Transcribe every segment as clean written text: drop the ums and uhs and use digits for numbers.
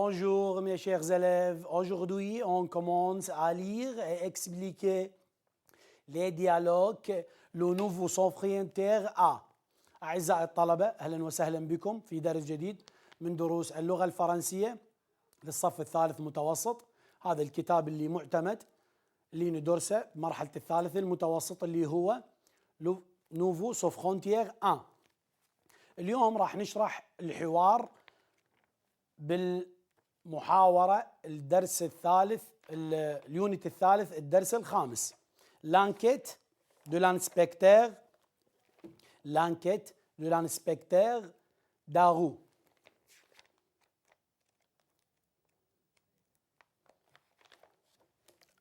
Bonjour mes chers élèves, aujourd'hui on commence à lire et expliquer les dialogues le nouveau صوفينتير A. أعزائي الطلبة أهلا وسهلا بكم في درس جديد من دروس اللغة الفرنسية للصف الثالث متوسط. هذا الكتاب اللي معتمد اللي ندرسه بمرحلة الثالث المتوسط اللي هو نوفو صوفرونتير 1. اليوم راح نشرح الحوار بالمحاورة الدرس الثالث اليونت الثالث الدرس الخامس. L'enquête de l'inspecteur Darou.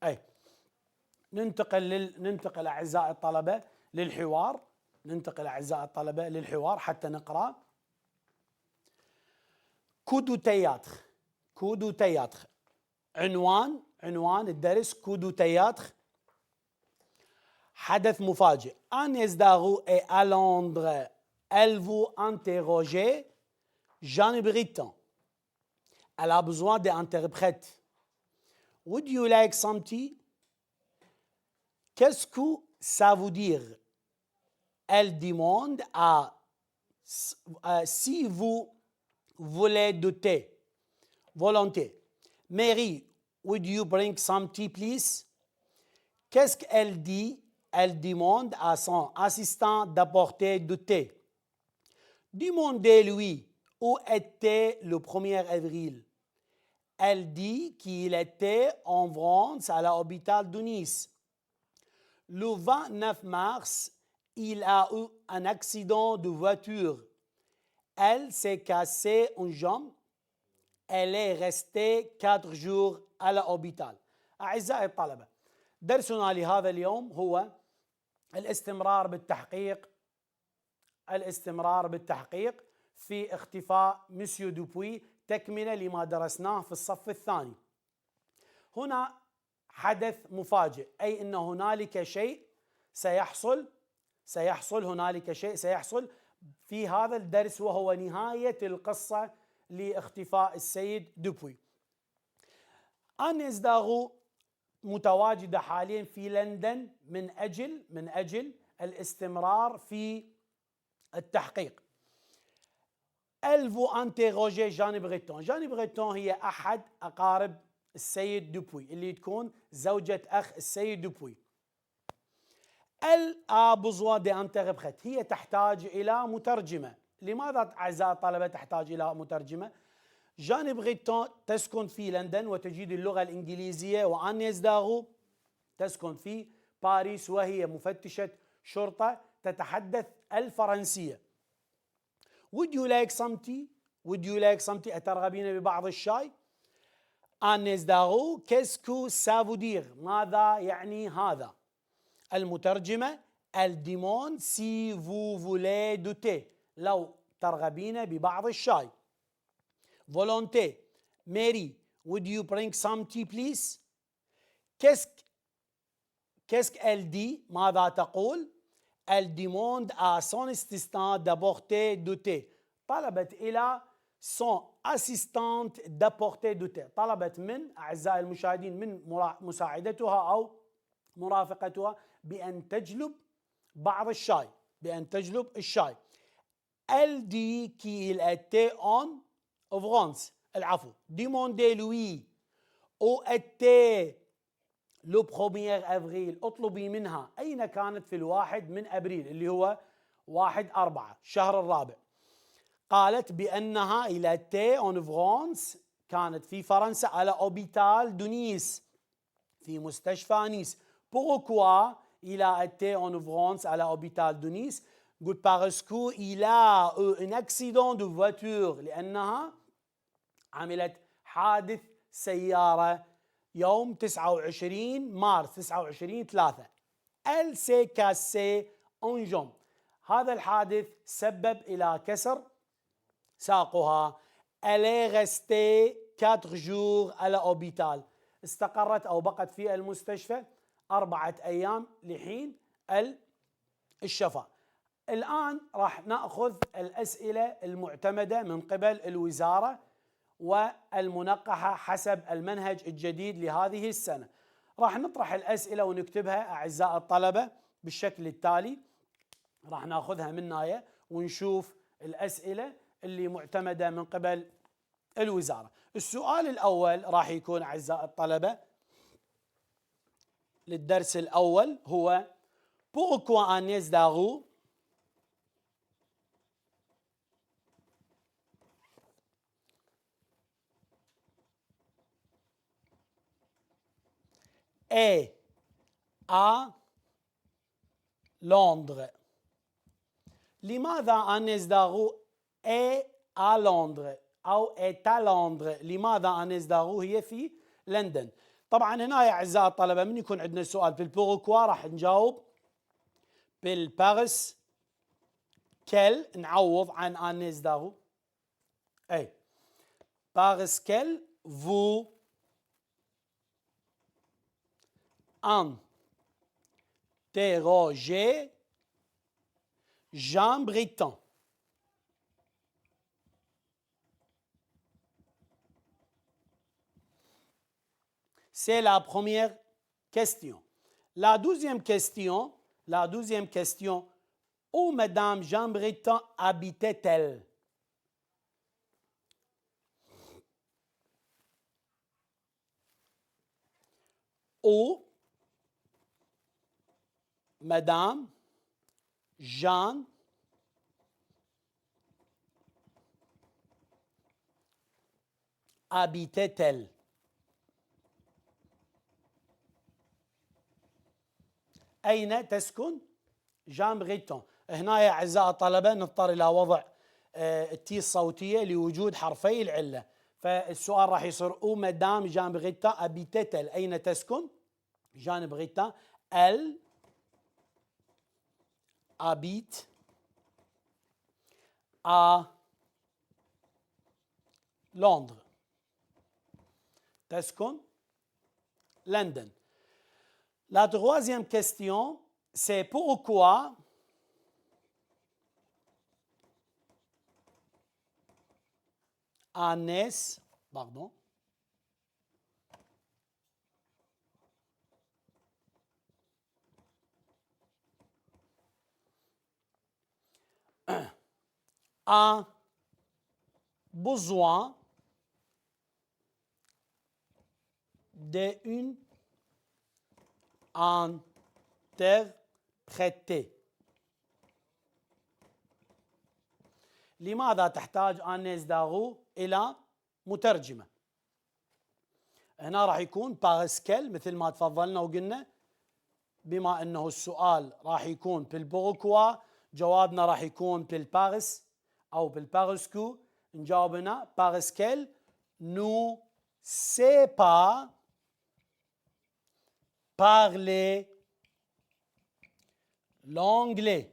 أي ننتقل أعزائي الطلبة للحوار. حتى نقرأ. coup du théâtre. عنوان الدرس coup du théâtre. حدث مفاجئ. Agnès Darou est à Londres. Elle vous interroger Jeanne Britton. Elle a besoin d'interprète. Would you like some tea? Qu'est-ce que ça veut dire? Elle demande si vous voulez du thé. Volonté. Mary, would you bring some tea, please? Qu'est-ce qu'elle dit? Elle demande à son assistant d'apporter du thé. Demandez-lui où était le 1er avril. Elle dit qu'il était en France à l'hôpital de Nice. Le 29 mars, il a eu un accident de voiture. Elle s'est cassée une jambe. Elle est restée 4 jours à l'hôpital. أعزائي الطلبة، درسنا لهذا اليوم هو الاستمرار بالتحقيق في اختفاء مسيو دوبوي، تكملة لما درسناه في الصف الثاني. هنا حدث مفاجئ، أي أن هنالك شيء سيحصل في هذا الدرس، وهو نهاية القصة لاختفاء السيد دوبوي. أنيس داغو متواجدة حاليا في لندن من أجل الاستمرار في التحقيق. Elle vous interroger Jeanne Britton. جان بريتون هي أحد أقارب السيد دوبوي اللي تكون زوجة أخ السيد دوبوي. Elle a besoin d'interprète. هي تحتاج إلى مترجمة. لماذا أعزائي الطلبة تحتاج إلى مترجمة؟ جان بريتون تسكن في لندن وتجيد اللغة الإنجليزية، وأنيس داغو تسكن في باريس وهي مفتشة شرطة تتحدث الفرنسية. Would you like some tea? أترغبين ببعض الشاي؟ أنيس داغو qu'est-ce que ça veut dire؟ ماذا يعني هذا؟ المترجمة elle demande si vous voulez du thé، لو ترغبين ببعض الشاي. Volonté. Mary, would you bring some tea, please? Qu'est-ce qu'elle dit? ماذا تقول؟ Elle demande à son assistant d'apporter du thé. طلبت إلى son assistante d'apporter du thé. طلبت من أعزائي المشاهدين من مساعدتها أو مرافقتها بأن تجلب بعض الشاي، الشاي. Elle dit qu'il était en France. العفو. Demandez-lui où était le 1er avril. اطلبي منها أين كانت في 1 من أبريل اللي هو 1/4 الشهر الرابع. قالت بأنها il était en France، كانت في فرنسا على hôpital de Nice، في مستشفى نيس. Pourquoi il a été en France à l'hôpital de Nice؟ قلت parce qu'il a eu un accident de voiture، لأنها عملت حادث سيارة يوم 29 مارس 29/3. Elle s'est cassée une jambe. هذا الحادث سبب إلى كسر ساقها. Elle est restée 4 jours à l'hôpital. استقرت أو بقت في المستشفى 4 أيام لحين الشفاء. الآن راح نأخذ الأسئلة المعتمدة من قبل الوزارة، والمنقحة حسب المنهج الجديد لهذه السنة. راح نطرح الأسئلة ونكتبها أعزائي الطلبة بالشكل التالي. راح ناخذها من هنا ونشوف الأسئلة اللي معتمدة من قبل الوزارة. السؤال الأول راح يكون أعزائي الطلبة للدرس الأول هو Pourquoi Agnès Darrow est à Londres. لماذا أنيس داغو est à Londres أو est à Londres؟ لماذا أنيس داغو هي في لندن؟ طبعا هنا يا أعزائي الطلبة من يكون عندنا سؤال بالبوركوا راح نجاوب بالبارس كل، نعوض عن أنيس داغو. أي بارس كل vous interrogez Jean Britton. C'est la première question. La deuxième question, où Madame Jean Britton habitait-elle? Où Madame Jean habitait-elle؟ أين تسكن جان بريتون؟ هنا يا أعزائي الطلبة نضطر إلى وضع التي الصوتية لوجود حرفي العلة، فالسؤال راح يصير أو مدام جان بريتون أبيتتل، أين تسكن جان بريتون؟ ال أبيت à Londres. تسكن لندن. La troisième question, c'est pourquoi Agnès, pardon, a besoin d'une interprète. لماذا تحتاج أنيس داغو إلى مترجمة؟ هنا راح يكون بارسكل مثل ما تفضلنا وقلنا، بما أنه السؤال راح يكون بالبوركوا جوابنا راح يكون بالبارس أو بالبارسكو، نجاوب هنا بارسكل نو سي با parler l'anglais.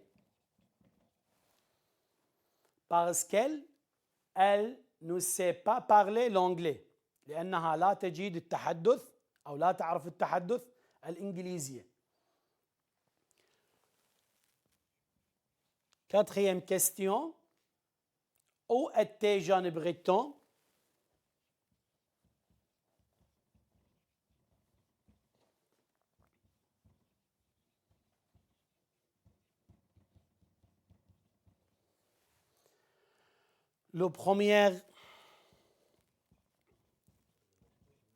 Parce qu'elle ne sait pas parler l'anglais، لأنها لا تجيد التحدث أو لا تعرف التحدث الإنجليزية. Quatrième question, où était Jean Breton? Le 1er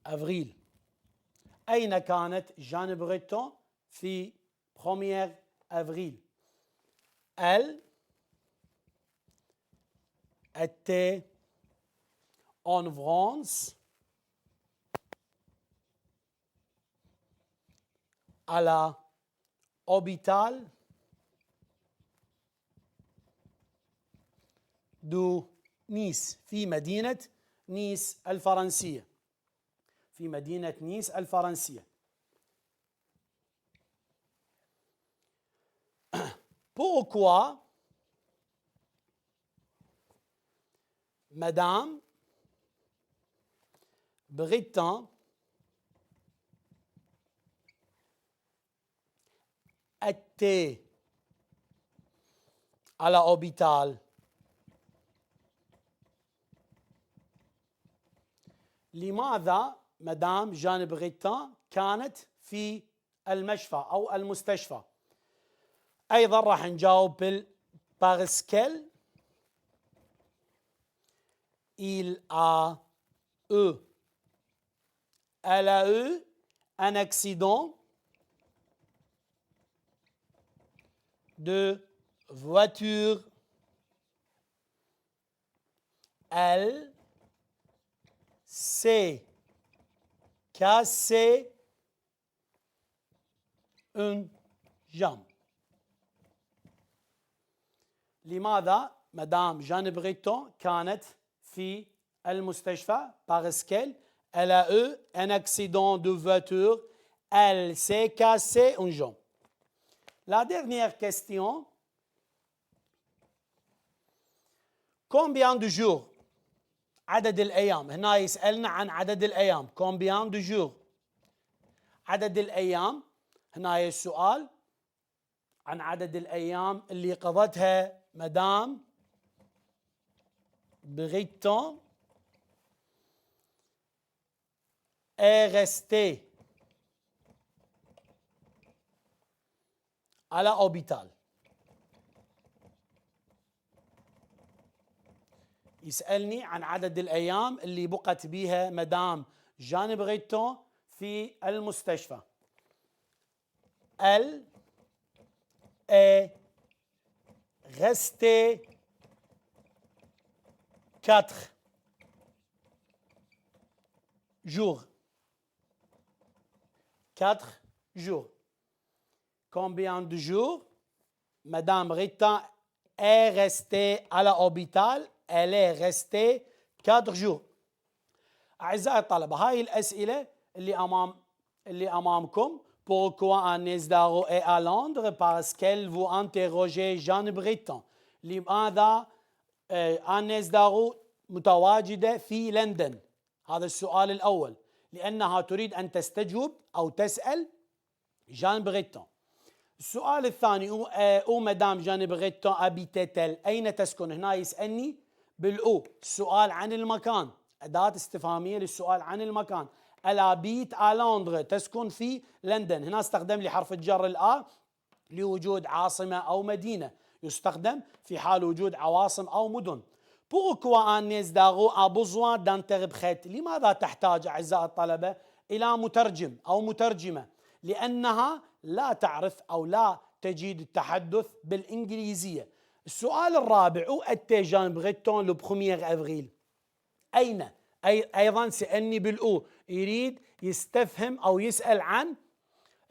avril. أين كانت جان بريتون في 1er avril؟ Elle était en France à l'hôpital de نيس، في مدينة نيس الفرنسية، في مدينة نيس الفرنسية. Pourquoi Madame Breton était à l'hôpital لماذا مدام جان بريتان كانت في المشفى أو المستشفى؟ أيضا راح نجاوب parce qu'elle il a eu elle a eu un accident de voiture. Elle s'est cassé une jambe. لماذا مدام جان بريتون كانت في المستشفى؟ parce qu'elle a eu un accident de voiture. Elle s'est cassé une jambe. La dernière question. Combien de jours؟ عدد الأيام. هنا يسألنا عن عدد الأيام. Combien de jours؟ عدد الأيام. هنا السؤال عن عدد الأيام اللي قضتها مدام بريتون est restée à l'hôpital. يسألني عن عدد الأيام اللي بقت بيها مدام جان بريتون في المستشفى. Elle est restée 4 jours. 4 jours. Combien de jours Madame Ritan est restée à l'hôpital? Elle est restée 4 jours. أعزائي الطلبة، هاي الأسئلة اللي أمامكم. Pourquoi Agnès Darrow est à Londres? Parce qu'elle vous interrogeait Jeanne Britton. لماذا أنيس دارو متواجدة في لندن؟ هذا السؤال الأول، لأنها تريد أن تستجوب أو تسأل جان بريتون. السؤال الثاني أو مدام جان بريتون أبيتتل، أين تسكن؟ هنا يسألني بالأو، السؤال عن المكان، أداة استفهامية للسؤال عن المكان. الابيت à لندن، تسكن في لندن. هنا استخدم لي حرف الجر الآ لوجود عاصمة أو مدينة، يستخدم في حال وجود عواصم أو مدن. Pourquoi Agnès Darrow a besoin d'interprète؟ لماذا تحتاج أعزائي الطلبة إلى مترجم أو مترجمة؟ لأنها لا تعرف أو لا تجيد التحدث بالإنجليزية. السؤال الرابع، où était Jean Breton le 1er avril؟ أين؟ أيضا سألني بالأو، يريد يستفهم أو يسأل عن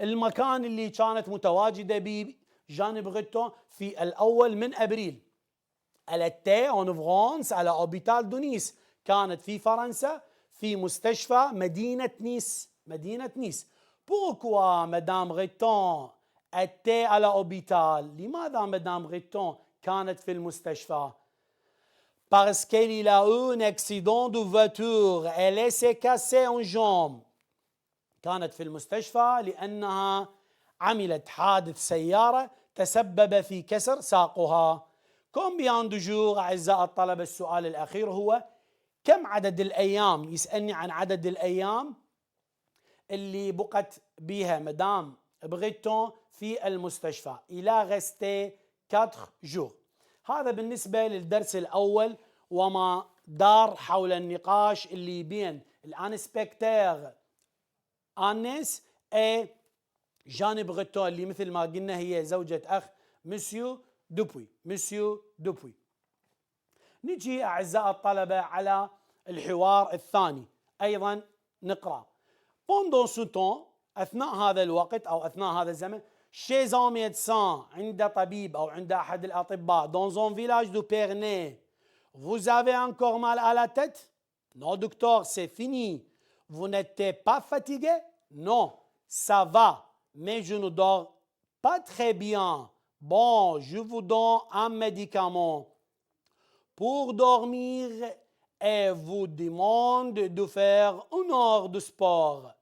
المكان اللي كانت متواجدة به جان بريتون في الأول من أبريل. Elle était en France à l'hôpital de Nice، كانت في فرنسا في مستشفى مدينة نيس. مدينة نيس. Pourquoi Madame Breton était à l'hôpital؟ لماذا مدام بريتون كانت في المستشفى؟ Parce qu'elle a eu un accident de voiture. Elle s'est cassée une jambe. كانت في المستشفى لأنها عملت حادث سيارة تسبب في كسر ساقها. Combien de jours أعزائي الطلبة؟ السؤال الأخير هو كم عدد الأيام؟ يسألني عن عدد الأيام اللي بقت بها مدام بريتون في المستشفى. Il a resté 4 jours. هذا بالنسبة للدرس الأول وما دار حول النقاش اللي بين الانسبكتور أنيس و جان بريتون، اللي مثل ما قلنا هي زوجة أخ مسيو دوبوي. مسيو دوبوي. نجي أعزائي الطلبة على الحوار الثاني، أيضا نقرأ. Pendant ce temps، أثناء هذا الوقت أو أثناء هذا الزمن، chez un médecin، عند طبيب أو عند أحد الأطباء، dans un village de Pernay، vous avez encore mal à la tête؟ Non docteur, c'est fini. Vous n'êtes pas fatigué؟ Non, ça va, mais je ne dors pas très bien. Bon, je vous donne un médicament pour dormir et vous demande de faire 1 heure de sport.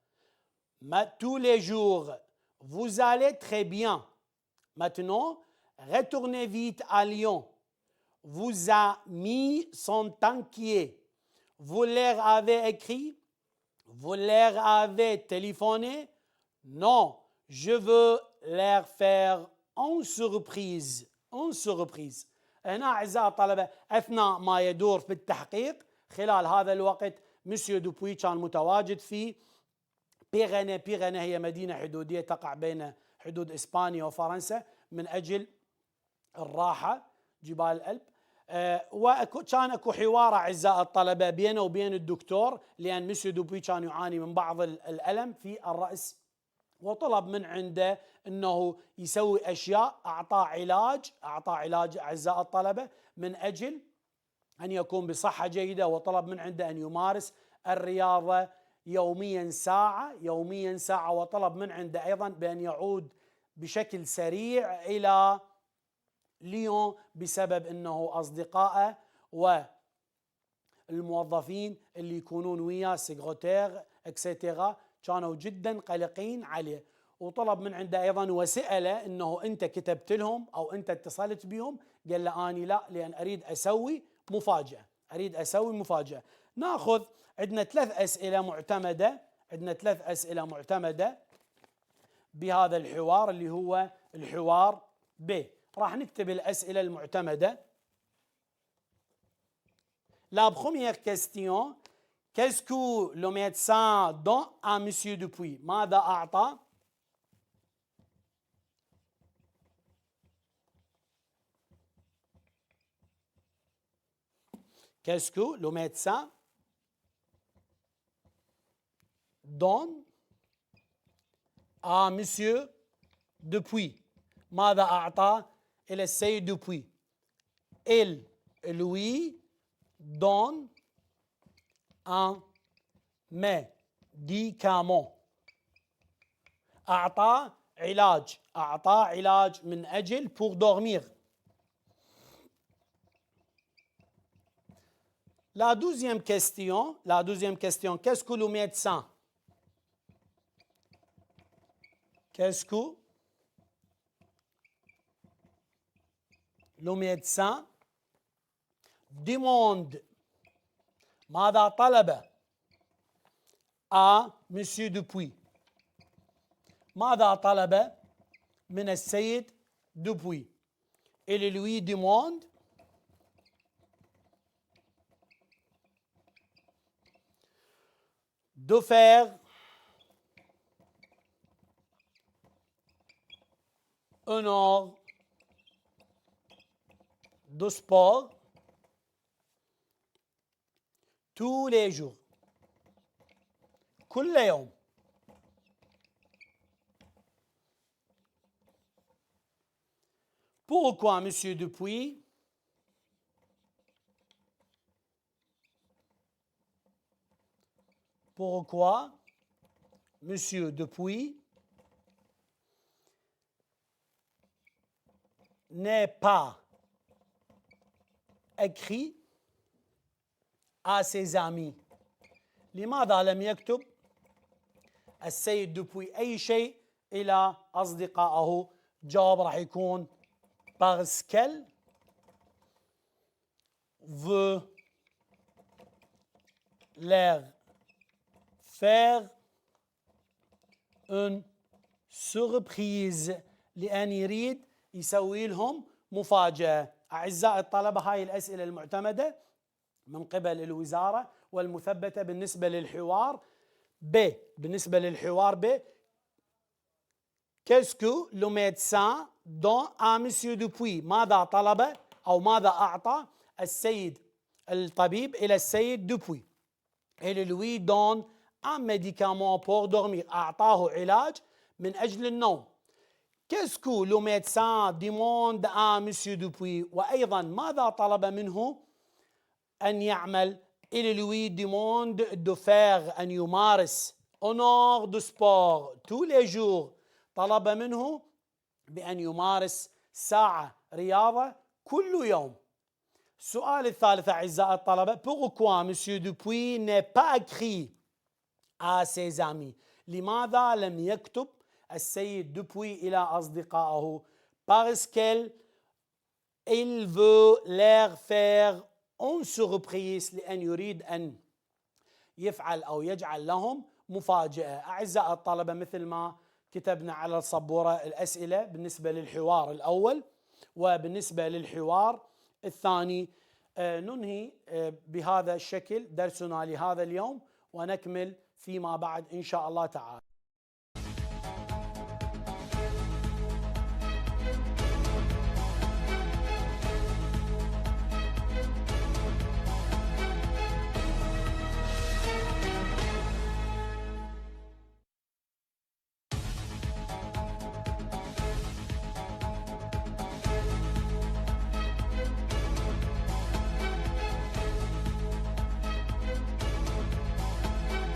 Tous les jours, vous allez très bien. Maintenant, retournez vite à Lyon. Vos amis sont inquiets. Vous leur avez écrit? Vous leur avez téléphoné? Non, je veux leur faire une surprise. une surprise. هنا أعزائي الطلبة أثناء ما يدور في التحقيق خلال هذا الوقت مسيو دوبوي كان متواجد في بيغنة. بيغنة هي مدينة حدودية تقع بين حدود إسبانيا وفرنسا من أجل الراحة جبال الألب. وكان اكو حوار اعزائي الطلبه بينه وبين الدكتور لان مسيو دوبوي كان يعاني من بعض الالم في الراس وطلب من عنده انه يسوي اشياء. اعطاه علاج اعزائي الطلبه من اجل ان يكون بصحه جيده وطلب من عنده ان يمارس الرياضه يوميا ساعه وطلب من عنده ايضا بان يعود بشكل سريع الى ليون بسبب انه اصدقائه والموظفين اللي يكونون وياه سيكروتير اكسترا كانوا جدا قلقين عليه وطلب من عنده ايضا وساله انه انت كتبت لهم او انت اتصلت بهم؟ قال له اني لا لان اريد اسوي مفاجاه. ناخذ عندنا ثلاث اسئله معتمده بهذا الحوار اللي هو الحوار ب. راح نكتب الأسئلة المعتمدة. La première question, qu'est-ce que le médecin donne à Monsieur Dupuy? ماذا أعطى؟ Qu'est-ce que le médecin donne à Monsieur Dupuy? ماذا أعطى إلى السيد دوبوي؟ Il lui donne un médicament. أعطى علاج من أجل pour dormir. La deuxième question, qu'est-ce que le médecin? Qu'est-ce que le médecin demande؟ ماذا طلب à Monsieur Dupuy؟ ماذا طلب من السيد دوبوي؟ Il lui demande de faire une heure de sport tous les jours. كل يوم. Pourquoi, Monsieur Dupuy? Pourquoi, Monsieur Dupuy n'est pas écrit à ses amis؟ لماذا لم يكتب السيد دوبوي أي شيء إلى أصدقائه؟ جواب راح يكون parce qu'elle veut leur faire une surprise. لأن يريد يسوي لهم مفاجأة. أعزائي الطلبة هاي الأسئلة المعتمدة من قبل الوزارة والمثبتة بالنسبة للحوار ب. Qu'est-ce que le médecin donne à Monsieur Dupuy؟ ماذا طلب أو ماذا أعطى السيد الطبيب إلى السيد دوبوي؟ Il lui donne un médicament pour dormir. أعطاه علاج من أجل النوم. Qu'est-ce que le médecin demande à Monsieur Dupuy؟ وأيضا ماذا طلب منه أن يعمل؟ Il lui demande de faire أن يمارس une heure de sport tous les jours. طلب منه بأن يمارس ساعة رياضة كل يوم. السؤال الثالث أعزائي الطلبة pourquoi Monsieur Dupuy n'est pas écrit à ses amis؟ لماذا لم يكتب السيد دوبوي إلى أصدقائه؟ parce qu'il veut leur faire une surprise. لأن يريد أن يفعل أو يجعل لهم مفاجأة. أعزائي الطلبة، مثل ما كتبنا على السبورة الأسئلة بالنسبة للحوار الأول وبالنسبة للحوار الثاني. ننهي بهذا الشكل درسنا لهذا اليوم، ونكمل فيما بعد إن شاء الله تعالى.